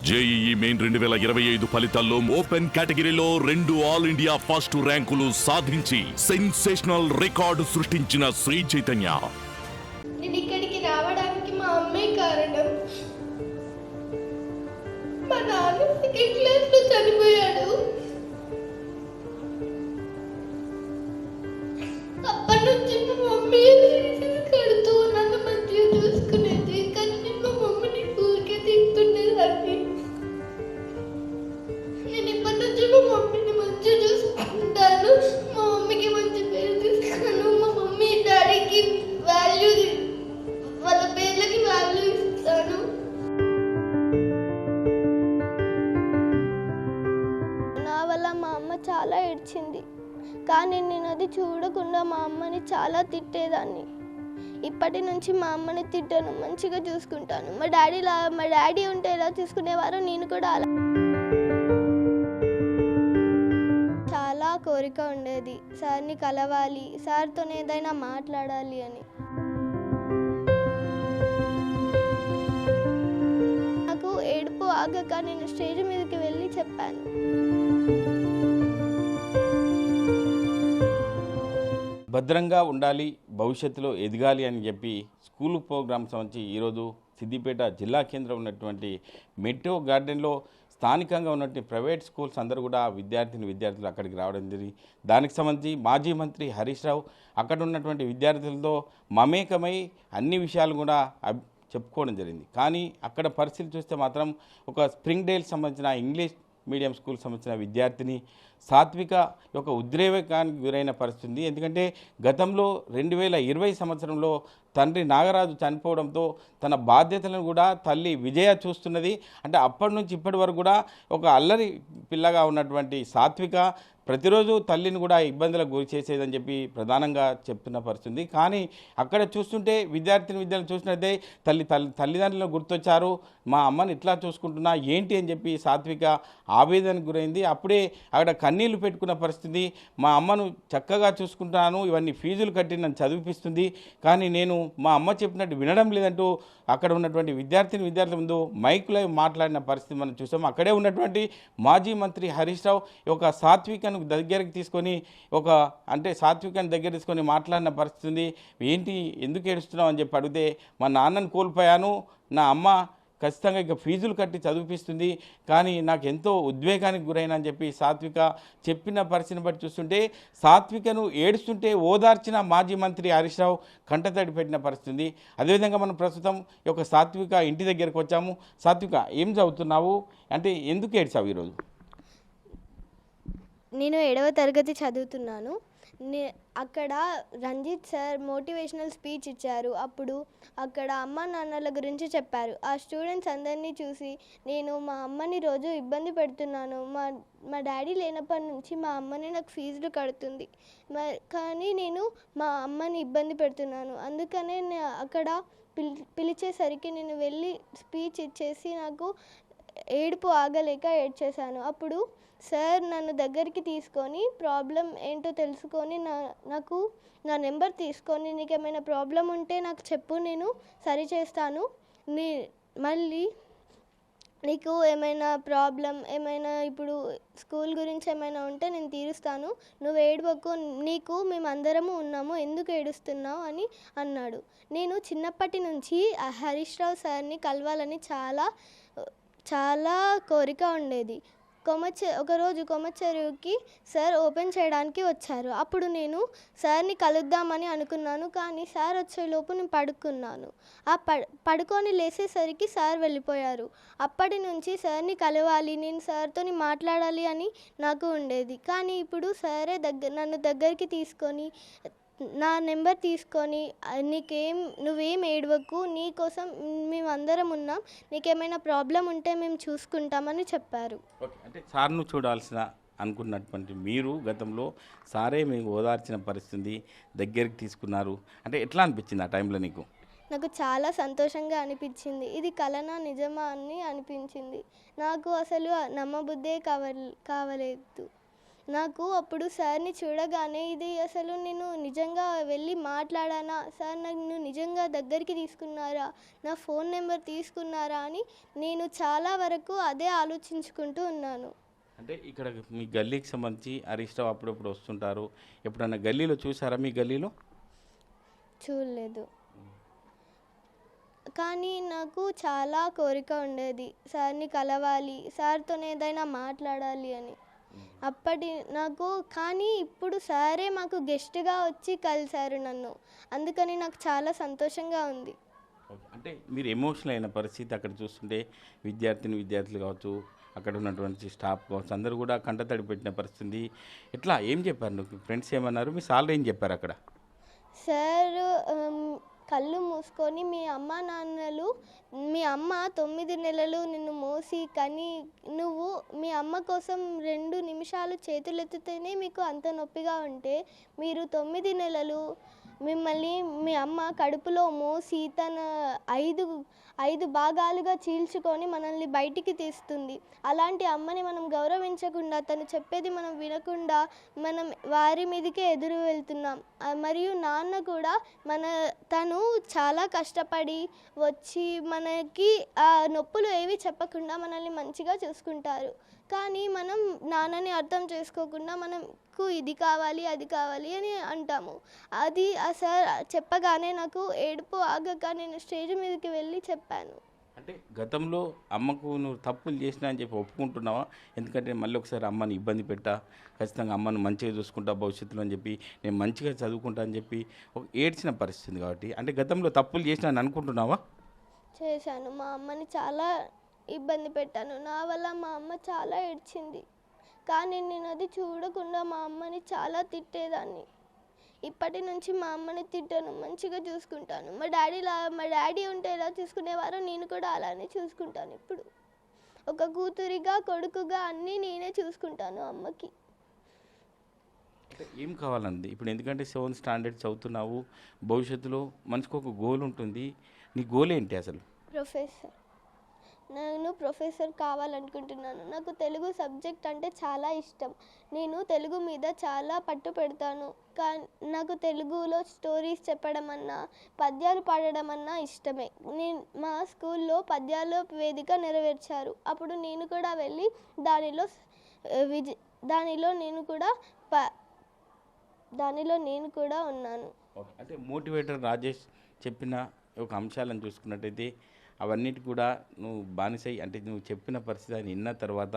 JEE main 2025 ఫలితాల్లో open కేటగిరీలో 2 all India first ర్యాంకులు సాధించి సెన్సేషనల్ రికార్డు సృష్టించిన శ్రీ చైతన్య. నేను ఇక్కడికి రావడానికి మా అమ్మే కారణం. మా నాన్న సెకండ్ క్లాస్లో చనిపోయాడు. అప్పటి నుంచి మా మమ్మీ కడుతూ నన్ను మంచిగా చూసుకునేది, కానీ నేను మా మమ్మీని ఊరికే తింటుండేదాన్ని. నేను ఇప్పటి నుంచి మా మమ్మీని మంచిగా చూసుకుంటాను, మా మమ్మీకి మంచి పేరు తీసుకున్నాను. మా మమ్మీ డాడీకి వాల్యూ, వాళ్ళ పేర్లకి వాల్యూ ఇస్తాను. నా వల్ల మా అమ్మ చాలా ఏడ్చింది, కానీ నేను అది చూడకుండా మా అమ్మని చాలా తిట్టేదాన్ని. ఇప్పటి నుంచి మా అమ్మని తిట్టాను, మంచిగా చూసుకుంటాను. మా డాడీ ఉంటే ఎలా చూసుకునేవారో నేను కూడా అలా. చాలా కోరిక ఉండేది, సార్ని కలవాలి, సార్తో ఏదైనా మాట్లాడాలి అని. నాకు ఏడుపు ఆగక నేను స్టేజ్ మీదకి వెళ్ళి చెప్పాను. భద్రంగా ఉండాలి, భవిష్యత్తులో ఎదగాలి అని చెప్పి స్కూల్ ప్రోగ్రామ్స్ సంబంధించి ఈరోజు సిద్దిపేట జిల్లా కేంద్రం ఉన్నటువంటి మెట్రో గార్డెన్లో స్థానికంగా ఉన్నటువంటి ప్రైవేట్ స్కూల్స్ అందరూ కూడా విద్యార్థులు అక్కడికి రావడం జరిగింది. దానికి సంబంధించి మాజీ మంత్రి హరీష్ రావు అక్కడ ఉన్నటువంటి విద్యార్థులతో మమేకమై అన్ని విషయాలు కూడా చెప్పుకోవడం జరిగింది. కానీ అక్కడ పరిస్థితి చూస్తే మాత్రం ఒక స్ప్రింగ్ డేల్ సంబంధించిన ఇంగ్లీష్ మీడియం స్కూల్ సంబంధించిన విద్యార్థిని సాత్విక యొక్క ఉద్రేకానికి గురైన పరిస్థితి. ఎందుకంటే గతంలో 2020 సంవత్సరంలో తండ్రి నాగరాజు చనిపోవడంతో తన బాధ్యతలను కూడా తల్లి విజయ చూస్తున్నది. అంటే అప్పటి నుంచి ఇప్పటి వరకు కూడా ఒక అల్లరి పిల్లగా ఉన్నటువంటి సాత్విక ప్రతిరోజు తల్లిని కూడా ఇబ్బందులకు గురి చేసేదని చెప్పి ప్రధానంగా చెప్తున్న పరిస్థితి. కానీ అక్కడ చూస్తుంటే విద్యార్థులను చూసినట్టే తల్లిదండ్రులను గుర్తొచ్చారు, మా అమ్మని ఇట్లా చూసుకుంటున్నా ఏంటి అని చెప్పి సాత్విక ఆవేదనకు గురైంది. అప్పుడే అక్కడ కన్నీళ్లు పెట్టుకున్న పరిస్థితి. మా అమ్మను చక్కగా చూసుకుంటున్నాను, ఇవన్నీ ఫీజులు కట్టి నన్ను చదివిపిస్తుంది, కానీ నేను మా అమ్మ చెప్పినట్టు వినడం లేదంటూ అక్కడ ఉన్నటువంటి విద్యార్థుల ముందు మైకులో మాట్లాడిన పరిస్థితి మనం చూసాం. అక్కడే ఉన్నటువంటి మాజీ మంత్రి హరీష్ రావు ఒక సాత్వికను దగ్గరికి తీసుకొని సాత్వికాన్ని దగ్గర తీసుకొని మాట్లాడిన పరిస్థితి. ఏంటి, ఎందుకు ఏడుస్తున్నావు అని చెప్పి అడిగితే, మా నాన్నను కోల్పోయాను, నా అమ్మ ఖచ్చితంగా ఇక ఫీజులు కట్టి చదివిపిస్తుంది, కానీ నాకు ఎంతో ఉద్వేగానికి గురైన అని చెప్పి సాత్విక చెప్పిన పరిస్థితిని బట్టి చూస్తుంటే సాత్వికను ఏడుస్తుంటే ఓదార్చిన మాజీ మంత్రి హరీష్ రావు కంటతడి పెట్టిన పరిస్థితి. అదేవిధంగా మనం ప్రస్తుతం ఈ యొక్క సాత్విక ఇంటి దగ్గరికి వచ్చాము. సాత్విక, ఏం చదువుతున్నావు, అంటే ఎందుకు ఏడ్చావు ఈరోజు? నేను 7వ తరగతి చదువుతున్నాను. అక్కడ రంజిత్ సార్ మోటివేషనల్ స్పీచ్ ఇచ్చారు. అప్పుడు అక్కడ అమ్మ నాన్నల గురించి చెప్పారు. ఆ స్టూడెంట్స్ అందరినీ చూసి నేను మా అమ్మని రోజు ఇబ్బంది పెడుతున్నాను, మా డాడీ లేనప్పటి నుంచి మా అమ్మని నాకు ఫీజులు కడుతుంది, కానీ నేను మా అమ్మని ఇబ్బంది పెడుతున్నాను. అందుకనే అక్కడ పిలిచేసరికి నేను వెళ్ళి స్పీచ్ ఇచ్చేసి నాకు ఏడుపు ఆగలేక ఏడ్చేశాను. అప్పుడు సార్ నన్ను దగ్గరికి తీసుకొని ప్రాబ్లం ఏంటో తెలుసుకొని నా నెంబర్ తీసుకొని, నీకు ఏమైనా ప్రాబ్లం ఉంటే నాకు చెప్పు, నేను సరి చేస్తాను, మళ్ళీ నీకు ఏమైనా ప్రాబ్లం ఏమైనా ఇప్పుడు స్కూల్ గురించి ఏమైనా ఉంటే నేను తీరుస్తాను, నువ్వు ఏడవకు, నీకు మేమందరము ఉన్నాము, ఎందుకు ఏడుస్తున్నావు అని అన్నాడు. నేను చిన్నప్పటి నుంచి హరీష్ రావు సార్ని కలవాలని చాలా కోరిక ఉండేది. ఒకరోజు కొమచెరువుకి సార్ ఓపెన్ చేయడానికి వచ్చారు. అప్పుడు నేను సార్ని కలుద్దామని అనుకున్నాను, కానీ సార్ వచ్చేలోపు నేను పడుకున్నాను. పడుకొని లేసేసరికి సార్ వెళ్ళిపోయారు. అప్పటి నుంచి సార్ని కలవాలి, నేను సార్తో మాట్లాడాలి అని నాకు ఉండేది. కానీ ఇప్పుడు సారే నన్ను దగ్గరికి తీసుకొని నా నెంబర్ తీసుకొని, నువ్వేం ఏడవకు, నీకోసం మేమందరం ఉన్నాం, నీకేమైనా ప్రాబ్లం ఉంటే మేము చూసుకుంటామని చెప్పారు. అంటే సార్ను చూడాల్సిన అనుకున్నటువంటి మీరు గతంలో సారే మీకు ఓదార్చిన పరిస్థితి, దగ్గరికి తీసుకున్నారు, అంటే ఎట్లా అనిపించింది ఆ టైంలో నీకు? నాకు చాలా సంతోషంగా అనిపించింది. ఇది కలనా నిజమా అని అనిపించింది. నాకు అసలు నమ్మబుద్దే కావలేదు. నాకు అప్పుడు సార్ని చూడగానే ఇది అసలు నేను నిజంగా వెళ్ళి మాట్లాడానా, సార్ నన్ను నిజంగా దగ్గరికి తీసుకున్నారా, నా ఫోన్ నెంబర్ తీసుకున్నారా అని నేను చాలా వరకు అదే ఆలోచించుకుంటూ ఉన్నాను. అంటే ఇక్కడ మీ గల్లీకి సంబంధించి హరీష్ రావు అప్పుడప్పుడు వస్తుంటారు. ఎప్పుడన్నా గల్లీలో చూసారా మీ గల్లీలో? చూడలేదు. కానీ నాకు చాలా కోరిక ఉండేది సార్ని కలవాలి, సార్తో ఏదైనా మాట్లాడాలి అని. కానీ ఇప్పుడు సారే మాకు గెస్ట్గా వచ్చి కలిశారు నన్ను, అందుకని నాకు చాలా సంతోషంగా ఉంది. అంటే మీరు ఎమోషనల్ అయిన పరిస్థితి అక్కడ చూస్తుంటే విద్యార్థులు కావచ్చు, అక్కడ ఉన్నటువంటి స్టాఫ్ కావచ్చు, అందరూ కూడా కంటతడి పెట్టిన పరిస్థితి. ఎట్లా ఏం చెప్పారు? నువ్వు ఫ్రెండ్స్ ఏమన్నారు? మీ సార్లు ఏం చెప్పారు అక్కడ? సార్ కళ్ళు మూసుకొని మీ అమ్మ 9 నెలలు నిన్ను మోసి కానీ నువ్వు మీ అమ్మ కోసం 2 నిమిషాలు చేతులెత్తితేనే మీకు అంత నొప్పిగా ఉంటే, మీరు 9 నెలలు మిమ్మల్ని మీ అమ్మ కడుపులో మోసి తన 5 భాగాలుగా చీల్చుకొని మనల్ని బయటికి తీస్తుంది. అలాంటి అమ్మని మనం గౌరవించకుండా, తను చెప్పేది మనం వినకుండా మనం వారి మీదకే ఎదురు వెళ్తున్నాం. మరియు నాన్న కూడా తను చాలా కష్టపడి వచ్చి మనకి ఆ నొప్పులు ఏవి చెప్పకుండా మనల్ని మంచిగా చూసుకుంటారు. కానీ మనం నాన్నని అర్థం చేసుకోకుండా మనకు ఇది కావాలి అది కావాలి అని అంటాము. అది సార్ చెప్పగానే నాకు ఏడుపు ఆగక నేను స్టేజ్ మీదకి వెళ్ళి చెప్పాను. అంటే గతంలో అమ్మకు నువ్వు తప్పులు చేసినా అని చెప్పి ఒప్పుకుంటున్నావా? ఎందుకంటే మళ్ళీ ఒకసారి అమ్మని ఇబ్బంది పెట్టా, ఖచ్చితంగా అమ్మను మంచిగా చూసుకుంటా భవిష్యత్తులో అని చెప్పి, నేను మంచిగా చదువుకుంటా అని చెప్పి ఒక ఏడ్చిన పరిస్థితి కాబట్టి, అంటే గతంలో తప్పులు చేసినా అని అనుకుంటున్నావా? చేశాను. మా అమ్మని చాలా ఇబ్బంది పెట్టాను. నా వల్ల మా అమ్మ చాలా ఏడ్చింది. కానీ నేను అది చూడకుండా మా అమ్మని చాలా తిట్టేదాన్ని. ఇప్పటి నుంచి మా అమ్మని తిట్టను, మంచిగా చూసుకుంటాను. మా డాడీ ఉంటే ఎలా చూసుకునేవారో నేను కూడా అలానే చూసుకుంటాను. ఇప్పుడు ఒక కూతురిగా, కొడుకుగా అన్నీ నేనే చూసుకుంటాను అమ్మకి. ఏం కావాలండి ఇప్పుడు? ఎందుకంటే 7th స్టాండర్డ్ చదువుతున్నావు, భవిష్యత్తులో మనిషికి ఒక గోల్ ఉంటుంది. నీ గోల్ ఏంటి అసలు? ప్రొఫెసర్. నేను ప్రొఫెసర్ కావాలనుకుంటున్నాను. నాకు తెలుగు సబ్జెక్ట్ అంటే చాలా ఇష్టం. నేను తెలుగు మీద చాలా పట్టు పెడతాను. నాకు తెలుగులో స్టోరీస్ చెప్పడం అన్నా, పద్యాలు పాడడం అన్నా ఇష్టమే. మా స్కూల్లో పద్యాల వేదిక నెరవేర్చారు. అప్పుడు నేను కూడా వెళ్ళి దానిలో నేను కూడా ఉన్నాను. అంటే మోటివేటర్ రాజేష్ చెప్పిన ఒక అంశాలను చూసుకున్నట్టయితే అవన్నిటి కూడా నువ్వు బానిసై, అంటే నువ్వు చెప్పిన పరిస్థితి అని విన్న తర్వాత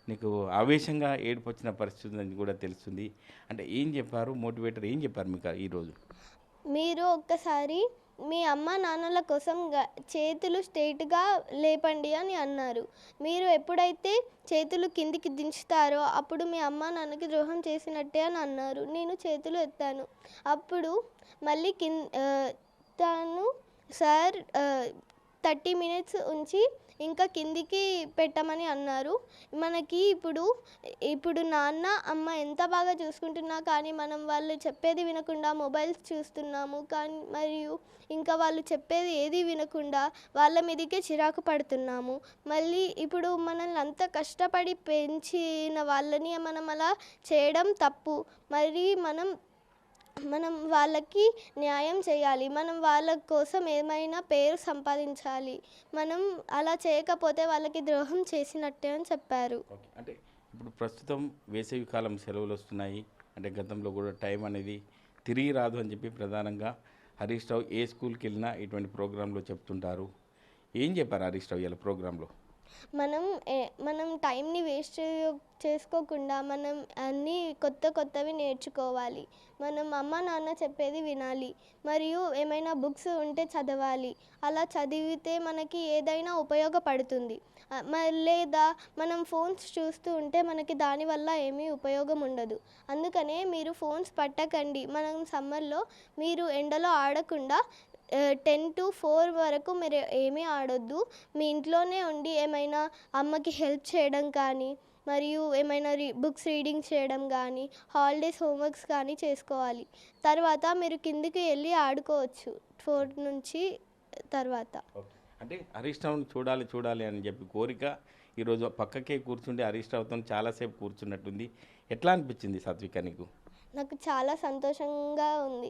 నీకు ఆవేశంగా ఏడుపు వచ్చిన పరిస్థితి అని కూడా తెలుస్తుంది. అంటే ఏం చెప్పారు మోటివేటర్, ఏం చెప్పారు మీకు ఈరోజు? మీరు ఒక్కసారి మీ అమ్మ నాన్నల కోసం చేతులు స్ట్రైట్గా లేపండి అని అన్నారు. మీరు ఎప్పుడైతే చేతులు కిందికి దించుతారో అప్పుడు మీ అమ్మ నాన్నకి ద్రోహం చేసినట్టే అని అన్నారు. నేను చేతులు ఎత్తాను. అప్పుడు మళ్ళీ తను సార్ 30 minutes ఉంచి ఇంకా కిందికి పెట్టమని అన్నారు. మనకి ఇప్పుడు నాన్న అమ్మ ఎంత బాగా చూసుకుంటున్నా కానీ మనం వాళ్ళు చెప్పేది వినకుండా మొబైల్స్ చూస్తున్నాము. మరియు ఇంకా వాళ్ళు చెప్పేది ఏది వినకుండా వాళ్ళ మీదకే చిరాకు పడుతున్నాము. మళ్ళీ ఇప్పుడు మనల్ని అంత కష్టపడి పెంచిన వాళ్ళని మనం అలా చేయడం తప్పు. మరి మనం వాళ్ళకి న్యాయం చేయాలి. మనం వాళ్ళ కోసం ఏమైనా పేరు సంపాదించాలి. మనం అలా చేయకపోతే వాళ్ళకి ద్రోహం చేసినట్టే అని చెప్పారు. అంటే ఇప్పుడు ప్రస్తుతం వేసవి కాలం సెలవులు వస్తున్నాయి. అంటే గతంలో కూడా టైం అనేది తిరిగి రాదు అని చెప్పి ప్రధానంగా హరీష్ రావు ఏ స్కూల్కి వెళ్ళినా ఇటువంటి ప్రోగ్రాంలో చెప్తుంటారు. ఏం చెప్పారు హరీష్ రావు ఇలా ప్రోగ్రాంలో? మనం టైంని వేస్ట్ చేసుకోకుండా మనం అన్నీ కొత్తవి నేర్చుకోవాలి. మనం అమ్మ నాన్న చెప్పేది వినాలి. మరియు ఏమైనా బుక్స్ ఉంటే చదవాలి. అలా చదివితే మనకి ఏదైనా ఉపయోగపడుతుంది. లేదా మనం ఫోన్స్ చూస్తూ ఉంటే మనకి దానివల్ల ఏమీ ఉపయోగం ఉండదు. అందుకనే మీరు ఫోన్స్ పట్టకండి. మనం సమ్మర్లో మీరు ఎండలో ఆడకుండా 10 to 4 వరకు మీరు ఏమీ ఆడొద్దు. మీ ఇంట్లోనే ఉండి ఏమైనా అమ్మకి హెల్ప్ చేయడం కానీ, మరియు ఏమైనా బుక్స్ రీడింగ్ చేయడం కానీ, హాలిడేస్ హోంవర్క్స్ కానీ చేసుకోవాలి. తర్వాత మీరు కిందికి వెళ్ళి ఆడుకోవచ్చు 4 నుంచి తర్వాత. అంటే హరీష్ రావుని చూడాలి అని చెప్పి కోరిక ఈరోజు పక్కకే కూర్చుంటే హరీష్ రావుతో చాలాసేపు కూర్చున్నట్టుంది. ఎట్లా అనిపించింది సాత్విక నీకు? నాకు చాలా సంతోషంగా ఉంది.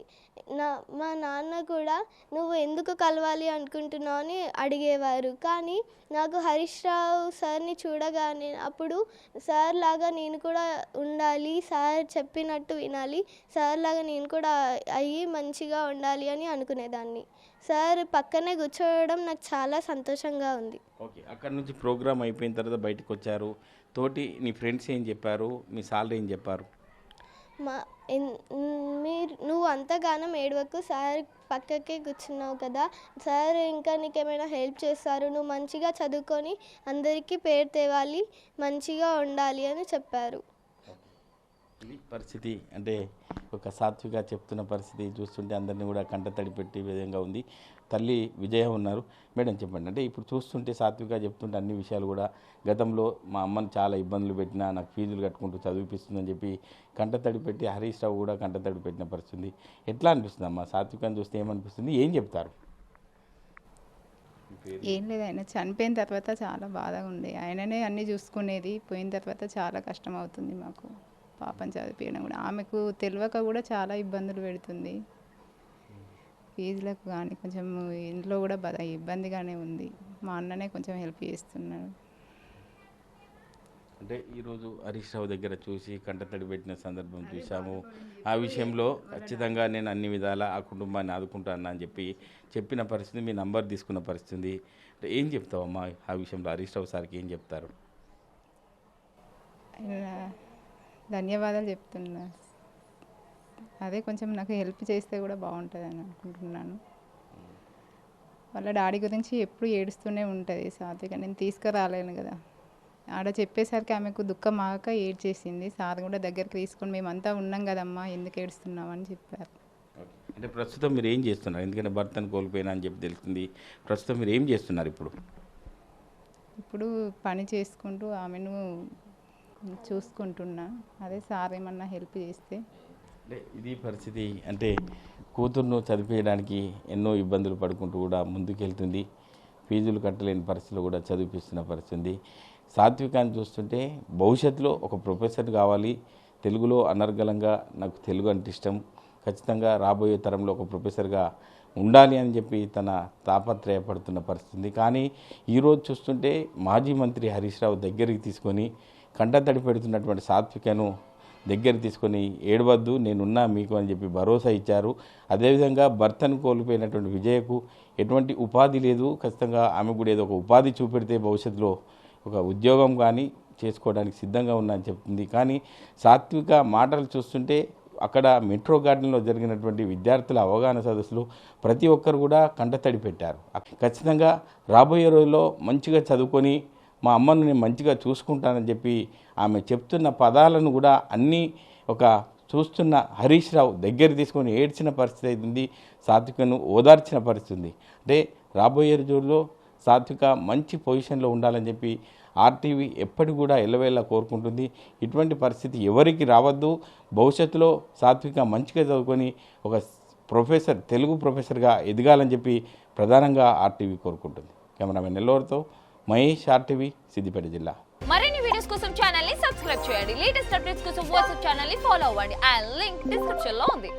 మా నాన్న కూడా నువ్వు ఎందుకు కలవాలి అనుకుంటున్నావు అని అడిగేవారు. కానీ నాకు హరీష్ రావు సార్ని చూడగానే అప్పుడు సార్ లాగా నేను కూడా ఉండాలి, సార్ చెప్పినట్టు వినాలి, సార్ లాగా నేను కూడా అయ్యి మంచిగా ఉండాలి అని అనుకునేదాన్ని. సార్ పక్కనే కూర్చోవడం నాకు చాలా సంతోషంగా ఉంది. ఓకే, అక్కడ నుంచి ప్రోగ్రామ్ అయిపోయిన తర్వాత బయటకు వచ్చారు. తోటి నీ ఫ్రెండ్స్ ఏం చెప్పారు, మీ సార్లు ఏం చెప్పారు? నువ్వు అంతగానం ఏడవకు, సార్ పక్కకే కూర్చున్నావు కదా, సార్ ఇంకా నీకేమైనా హెల్ప్ చేస్తారు, నువ్వు మంచిగా చదువుకొని అందరికీ పేరు తేవాలి, మంచిగా ఉండాలి అని చెప్పారు. ఇది పరిస్థితి. అంటే ఒక సాత్విక చెప్తున్న పరిస్థితి చూస్తుంటే అందరినీ కూడా కంటతడి పెట్టే విధంగా ఉంది. తల్లి విజయ ఉన్నారు. మేడం చెప్పండి, అంటే ఇప్పుడు చూస్తుంటే సాత్విక చెప్తుంటే అన్ని విషయాలు కూడా గతంలో మా అమ్మని చాలా ఇబ్బందులు పెట్టినా నాకు ఫీజులు కట్టుకుంటూ చదివిపిస్తుందని చెప్పి కంటతడి పెట్టి హరీష్ రావు కూడా కంటతడి పెట్టిన పరిస్థితి. ఎట్లా అనిపిస్తుంది అమ్మా? సాత్వికని చూస్తే ఏమనిపిస్తుంది, ఏం చెప్తారు? ఏం లేదు, ఆయన చనిపోయిన తర్వాత చాలా బాధగా ఉండే. ఆయననే అన్నీ చూసుకునేది, పోయిన తర్వాత చాలా కష్టం అవుతుంది మాకు పాపం చదివించడం కూడా. ఆమెకు తెలియక కూడా చాలా ఇబ్బందులు పెడుతుంది, ఫీజులకు కానీ కొంచెం ఇంట్లో కూడా ఇబ్బందిగానే ఉంది. మా అన్ననే కొంచెం హెల్ప్ చేస్తున్నాడు. అంటే ఈరోజు హరీష్ రావు దగ్గర చూసి కంటతడి పెట్టిన సందర్భం చూసాము. ఆ విషయంలో ఖచ్చితంగా నేను అన్ని విధాలా ఆ కుటుంబాన్ని ఆదుకుంటాను అని చెప్పిన పరిస్థితి, మీ నంబర్ తీసుకున్న పరిస్థితి. అంటే ఏం చెప్తావమ్మా ఆ విషయంలో? హరీష్ రావు సార్కి ఏం చెప్తారు? ధన్యవాదాలు చెప్తున్నా. అదే కొంచెం నాకు హెల్ప్ చేస్తే కూడా బాగుంటుంది అని అనుకుంటున్నాను. వాళ్ళ డాడీ గురించి ఎప్పుడు ఏడుస్తూనే ఉంటుంది సాత్విక. నేను తీసుకురాలేను కదా, ఆడ చెప్పేసరికి ఆమెకు దుఃఖం ఆగక ఏడ్చేసింది. సార్ కూడా దగ్గరికి తీసుకొని మేమంతా ఉన్నాం కదమ్మా, ఎందుకు ఏడుస్తున్నావు అని చెప్పారు. అంటే ప్రస్తుతం మీరు ఏం చేస్తున్నారు? ఎందుకంటే భర్తను కోల్పోయినా అని చెప్పి తెలుస్తుంది. ప్రస్తుతం మీరు ఏం చేస్తున్నారు ఇప్పుడు? ఇప్పుడు పని చేసుకుంటూ ఆమెను చూసుకుంటున్నా. అదే సార్ ఏమన్నా హెల్ప్ చేస్తే. అంటే ఇది పరిస్థితి. అంటే కూతుర్ను చదివించడానికి ఎన్నో ఇబ్బందులు పడుకుంటూ కూడా ముందుకెళ్తుంది. ఫీజులు కట్టలేని పరిస్థితులు కూడా చదివిపిస్తున్న పరిస్థితి. సాత్వికాన్ని చూస్తుంటే భవిష్యత్తులో ఒక ప్రొఫెసర్ కావాలి, తెలుగులో అనర్గళంగా నాకు తెలుగు అంటే ఇష్టం, ఖచ్చితంగా రాబోయే తరంలో ఒక ప్రొఫెసర్గా ఉండాలి అని చెప్పి తన తాపత్రయపడుతున్న పరిస్థితి. కానీ ఈరోజు చూస్తుంటే మాజీ మంత్రి హరీష్ రావు దగ్గరికి తీసుకొని కంటతడి పెడుతున్నటువంటి సాత్వికను దగ్గర తీసుకొని ఏడవద్దు, నేనున్నా మీకు అని చెప్పి భరోసా ఇచ్చారు. అదేవిధంగా భర్తను కోల్పోయినటువంటి విజయకు ఎటువంటి ఉపాధి లేదు, ఖచ్చితంగా ఆమె కూడా ఏదో ఒక ఉపాధి చూపెడితే భవిష్యత్తులో ఒక ఉద్యోగం కానీ చేసుకోవడానికి సిద్ధంగా ఉన్నా అని చెప్తుంది. కానీ సాత్విక మాటలు చూస్తుంటే అక్కడ మెట్రో గార్డెన్లో జరిగినటువంటి విద్యార్థుల అవగాహన సదస్సులు ప్రతి ఒక్కరు కూడా కంటతడి పెట్టారు. ఖచ్చితంగా రాబోయే రోజుల్లో మంచిగా చదువుకొని మా అమ్మను నేను మంచిగా చూసుకుంటానని చెప్పి ఆమె చెప్తున్న పదాలను కూడా అన్నీ ఒక చూస్తున్న హరీష్ రావు దగ్గర తీసుకొని ఏడ్చిన పరిస్థితి అవుతుంది. సాత్వికను ఓదార్చిన పరిస్థితి ఉంది. అంటే రాబోయే రోజుల్లో సాత్విక మంచి పొజిషన్లో ఉండాలని చెప్పి ఆర్టీవీ ఎప్పటికి కూడా ఎల్లవేళ కోరుకుంటుంది. ఇటువంటి పరిస్థితి ఎవరికి రావద్దు. భవిష్యత్తులో సాత్విక మంచిగా చదువుకొని ఒక ప్రొఫెసర్, తెలుగు ప్రొఫెసర్గా ఎదగాలని చెప్పి ప్రధానంగా ఆర్టీవీ కోరుకుంటుంది. కెమెరామెన్ నెల్లూరుతో మహేష్, ఆర్టీవీ, సిద్దిపేట జిల్లా. మరిన్ని వీడియోస్ కోసం ఛానల్ ని సబ్స్క్రైబ్ చేయండి. లేటెస్ట్ అప్డేట్స్ కోసం వాట్సాప్ ఛానల్ ని ఫాలో అవ్వండి. ఆ లింక్ డిస్క్రిప్షన్ లో ఉంది.